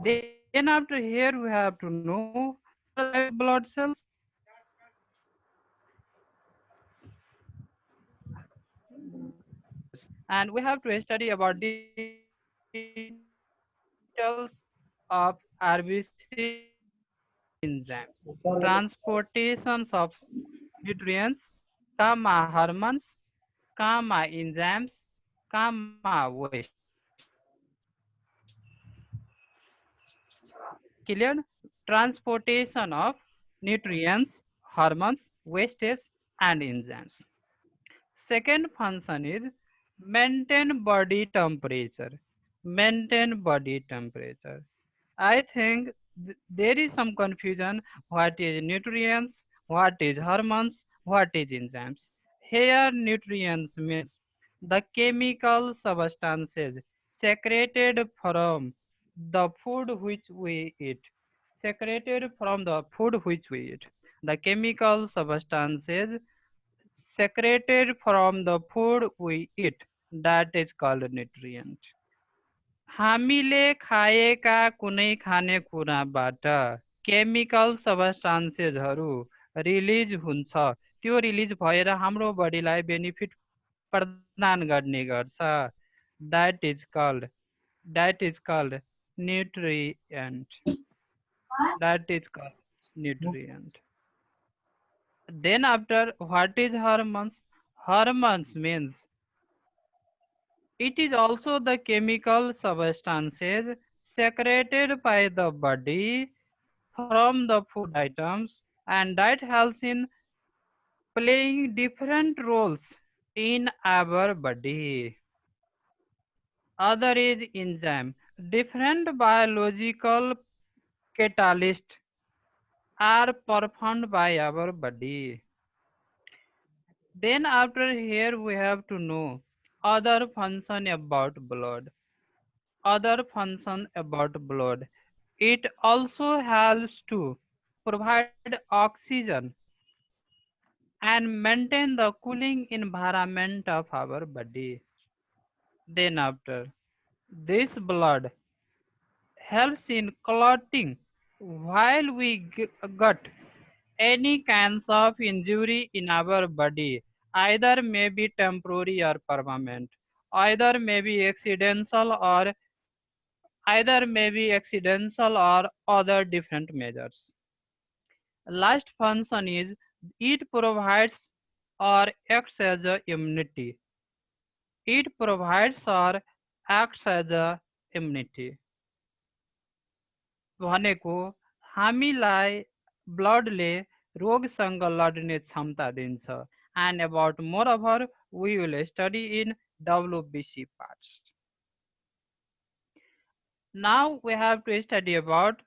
Then after here we have to know blood cells, and we have to study about details of RBC enzymes, transportations of nutrients, gamma hormones, gamma enzymes, gamma waste. Clear? Transportation of nutrients, hormones, wastes, and enzymes. Second function is maintain body temperature. Maintain body temperature. I think there is some confusion. What is nutrients? What is hormones? What is enzymes? Here, nutrients means the chemical substances secreted from the food which we eat. Secreted from the food which we eat. The chemical substances secreted from the food we eat, that is called nutrient. हामीले खाएका कुनै खानेकुराबाट chemical सबस्टान्सेसहरू release हुन्छ, त्यो release भएर हाम्रो बडीलाई benefit प्रदान गर्ने गर्छ, that is called nutrient, that is called nutrient. Then after, what is hormones? Hormones means it is also the chemical substances secreted by the body from the food items, and that helps in playing different roles in our body. Other is enzyme. Different biological catalysts are performed by our body. Then after here we have to know other function about blood. Other function about blood. It also helps to provide oxygen and maintain the cooling environment of our body. Then after, this blood helps in clotting while we got any kinds of injury in our body, either may be temporary or permanent, either may be accidental or other different measures. Last function is it provides or acts as a immunity. It provides or acts as a immunity. भनेको हामीलाई ब्लडले रोगसँग लड्ने क्षमता दिन्छ. And about moreover, we will study in WBC parts. Now we have to study about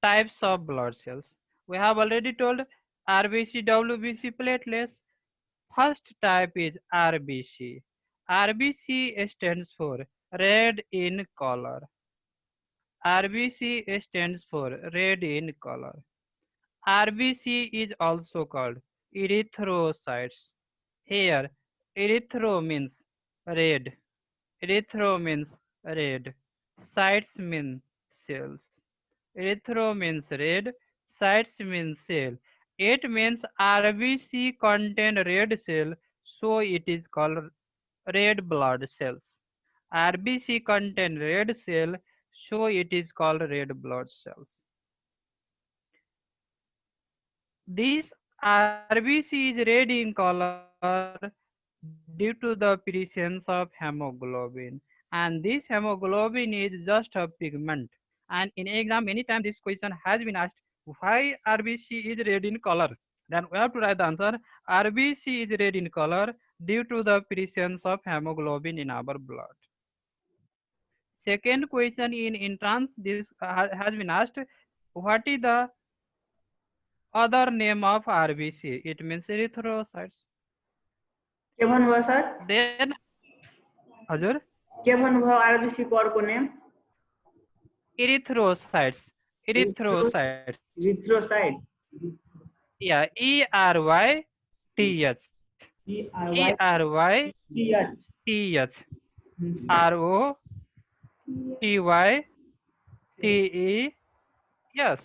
types of blood cells. We have already told RBC, WBC, platelets. First type is RBC. RBC stands for red in color. RBC stands for red in color. RBC is also called erythrocytes. Here, erythro means red. Erythro means red. Cytes mean cells. Erythro means red. Cytes means cell. It means RBC contain red cell, so it is called red blood cells. RBC contain red cell, so it is called red blood cells. This RBC is red in color due to the presence of hemoglobin, and this hemoglobin is just a pigment. And in exam many times this question has been asked, why RBC is red in color? Then we have to write the answer. RBC is red in color due to the presence of hemoglobin in our blood. Second question in entrance, this has been asked, what is the other name of RBC? It means erythrocytes. के भन्नुभयो sir? Then हजुर के भन्नुभयो RBC को अर्को name? erythrocytes. Erythrocytes. Erythrocyte. Yeah, ERYTH. ERYTH. ROTYCH. T-E, yes,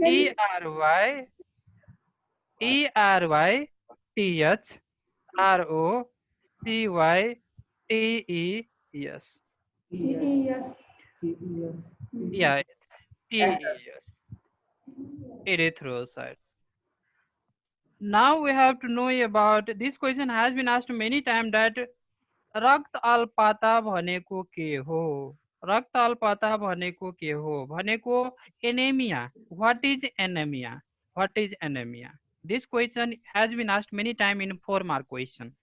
E-R-Y, E-R-Y-T-H-R-O-C-Y-T-E-S. Yes. Yeah, T-E-S, erythrocytes. Now we have to know about, this question has been asked many times, that रक्त अल्पता भनेको के हो? रक्त अल्पता भनेको के हो? भनेको anemia. What is anemia? What is anemia? This question has been asked many times in 4-mark question.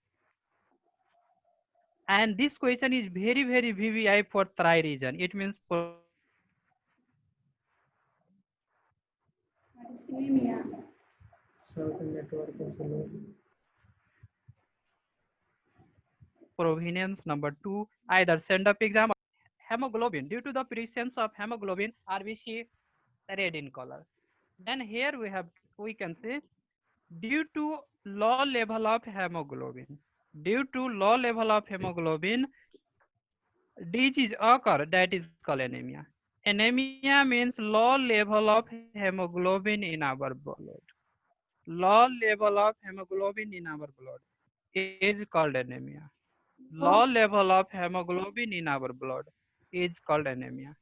And this question is very, very VVI for 3 reason. It means Anemia. Certain network is low. provenance. Number 2, either send up exam. Hemoglobin, due to the presence of hemoglobin, RBC red in color. Then here we can say, due to low level of hemoglobin, due to low level of hemoglobin, disease occur, that is called anemia. Anemia means low level of hemoglobin in our blood. Low level of hemoglobin in our blood is called anemia. Low level of hemoglobin in our blood is called anemia.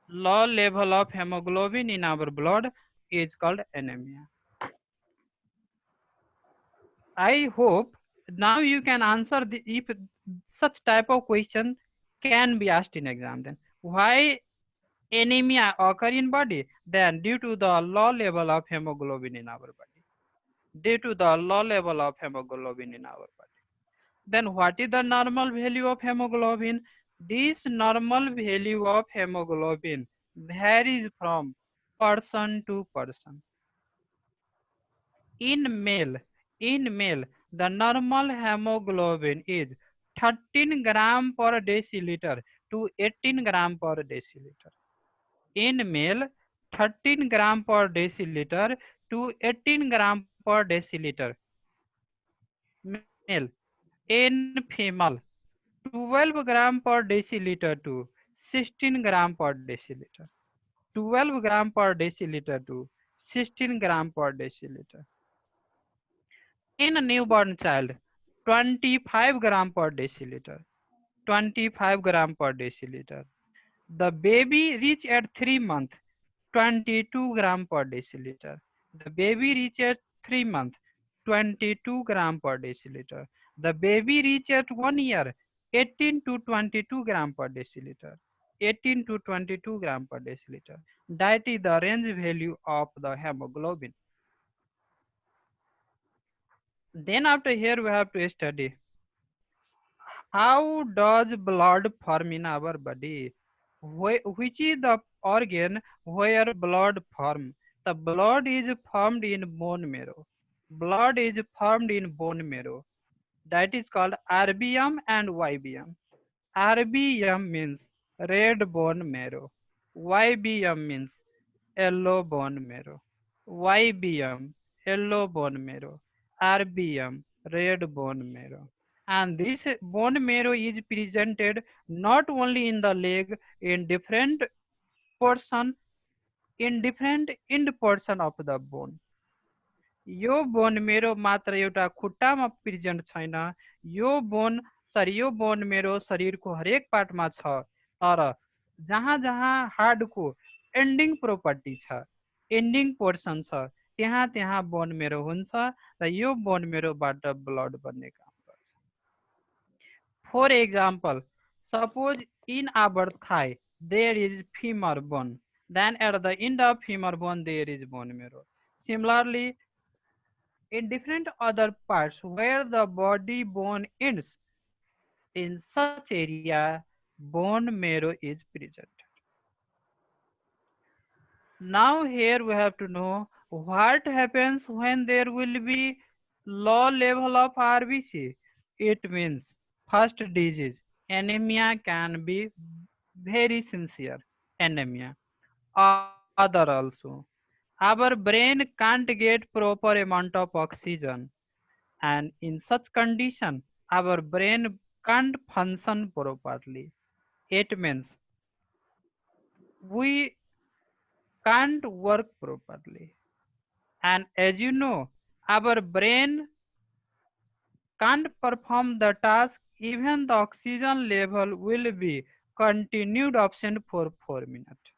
Low level of hemoglobin in our blood is called anemia. I hope now you can answer if such type of question can be asked in exam. Then why anemia occur in body? Then due to the low level of hemoglobin in our body. Due to the low level of hemoglobin in our body. Then what is the normal value of hemoglobin? This normal value of hemoglobin varies from person to person. In male, the normal hemoglobin is 13 gram per deciliter to 18 gram per deciliter. In male, 13 gram per deciliter to 18 gram per deciliter. Male. In female, 12 gram per deciliter to 16 gram per deciliter. 12 gram per deciliter to 16 gram per deciliter. In a newborn child, 25 gram per deciliter. 25 gram per deciliter. The baby reach at 3 months, 22 gram per deciliter. The baby reach at 3 months, 22 gram per deciliter. The baby reach at 1 year, 18 to 22 gram per deciliter. 18 to 22 gram per deciliter. That is the range value of the hemoglobin. Then after here we have to study, how does blood form in our body? Which is the organ where blood form? The blood is formed in bone marrow. Blood is formed in bone marrow. That is called RBM and YBM. RBM means red bone marrow. YBM means yellow bone marrow. YBM, yellow bone marrow. RBM, red bone marrow. And this bone marrow is presented not only in the leg, in different portion, in different end portion of the bone. Yo bone marrow मात्र एउटा खुट्टामा present छैन, यो bone marrow शरीरको हरेक पार्टमा छ, तर जहाँ जहाँ हार्डको एन्डिङ प्रोपर्टी छ, एन्डिङ पोर्सन छ, त्यहाँ त्यहाँ बोन मेरो हुन्छ र यो बोन मेरोबाट ब्लड बन्ने काम गर्छ. For example, suppose in our thigh there is femur bone, then at the end of femur bone there is bone marrow. Similarly, in different other parts where the body bone ends, in such area bone marrow is present. Now here we have to know what happens when there will be low level of RBC. It means first disease, anemia can be very sincere, anemia. Other also, our brain can't get proper amount of oxygen, and in such condition our brain can't function properly. it means we can't work properly. And as you know, our brain can't perform the task, even the oxygen level will be continued absent for 4 minutes.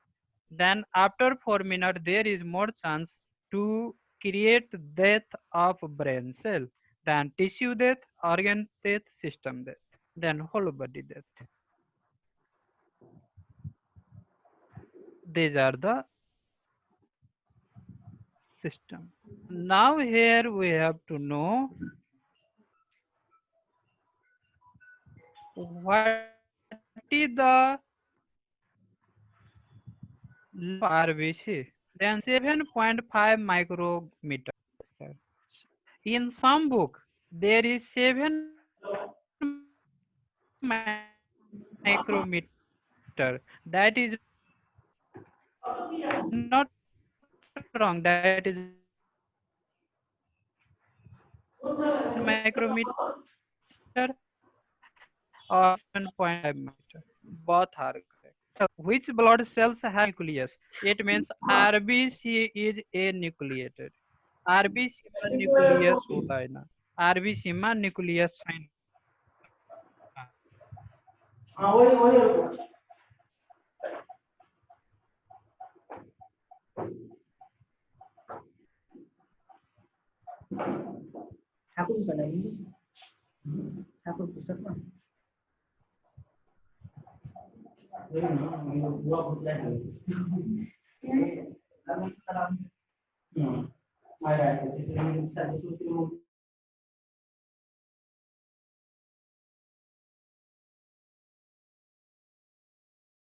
Then after 4 minutes, there is more chance to create death of brain cell than tissue death, organ death, system death, then whole body death. These are the system. Now here we have to know what is the RBC. Then 7.5 micrometer. In some book, there is 7 micrometer. That is not wrong. That is micrometer or 7.5 micrometer. Both are correct. Which blood cells have nucleus? It means RBC is anucleated. RBC में nucleus होता है ना, RBC में nucleus है ना। हाँ वही ठाकुर बनाएंगे ठाकुर पुस्तक में बुआ पुतला है ये अब खराब आ रहा है